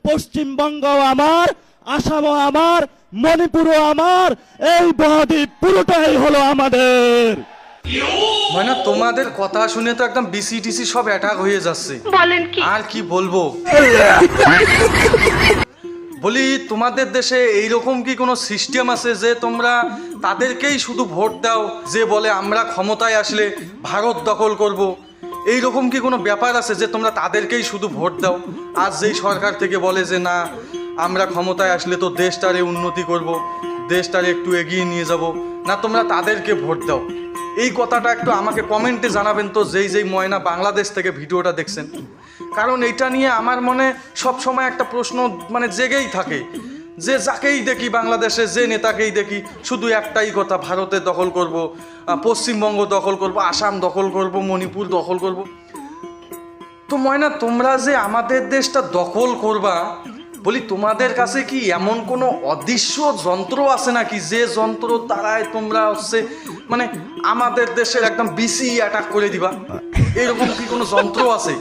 পশ্চিমবঙ্গও আমার, আসামও আমার, মণিপুরও আমার, এই বদ্বীপ পুরোটাই হলো আমাদের। মানে তোমাদের কথা শুনে তো একদম বিসিটিসি সব অ্যাটাক হয়ে যাচ্ছে। বলেন কি? আর কি বলবো। বলি তোমাদের দেশে এইরকম কি কোনো সিস্টেম আছে যে তোমরা তাদেরকেই শুধু ভোট দাও, যে বলে আমরা ক্ষমতায় আসলে ভারত দখল করব? এইরকম কি কোনো ব্যাপার আছে যে তোমরা তাদেরকেই শুধু ভোট দাও? আজ যেই সরকার থেকে বলে যে না আমরা ক্ষমতায় আসলে তো দেশটারে উন্নতি করব, দেশটারে একটু এগিয়ে নিয়ে যাব, না তোমরা তাদেরকে ভোট দাও? এই কথাটা একটু আমাকে কমেন্টে জানাবেন তো, যেই ময়না বাংলাদেশ থেকে ভিডিওটা দেখছেন। কারণ এইটা নিয়ে আমার মনে সব সময় একটা প্রশ্ন মানে জেগেই থাকে, যে যাকেই দেখি বাংলাদেশে, যে নেতাকেই দেখি শুধু একটাই কথা, ভারতে দখল করব, পশ্চিমবঙ্গ দখল করব, আসাম দখল করব, মণিপুর দখল করব। তো ময়না তোমরা যে আমাদের দেশটা দখল করবা, বলি তোমাদের কাছে কি এমন কোনো অদৃশ্য যন্ত্র আছে নাকি, যে যন্ত্র দ্বারায় তোমরা হচ্ছে মানে আমাদের দেশের একদম বিসি অ্যাটাক করে দিবা? এরকম কি কোনো যন্ত্র আছে?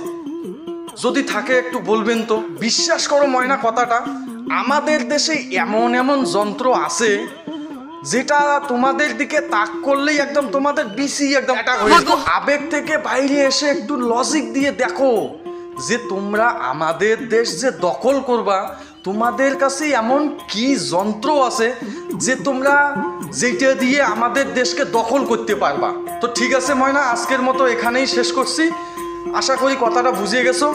যদি থাকে একটু বলবেন তো। বিশ্বাস করো ময়না কথাটা, আমাদের দেশে এমন এমন যন্ত্র আছে যেটা তোমাদের দিকে তাক করলেই একদম তোমাদের বিসি একদম অ্যাটাক হয়ে যাবে। আবেগ থেকে বাইরে এসে একটু লজিক দিয়ে দেখো যে তোমরা আমাদের দেশ যে দখল করবা, তোমাদের কাছে এমন কি যন্ত্র আছে যে তোমরা যেটা দিয়ে আমাদের দেশকে দখল করতে পারবা। তো ঠিক আছে ময়না, আজকের মতো এখানেই শেষ করছি। আশা করি কথাটা বুঝিয়ে গেছো।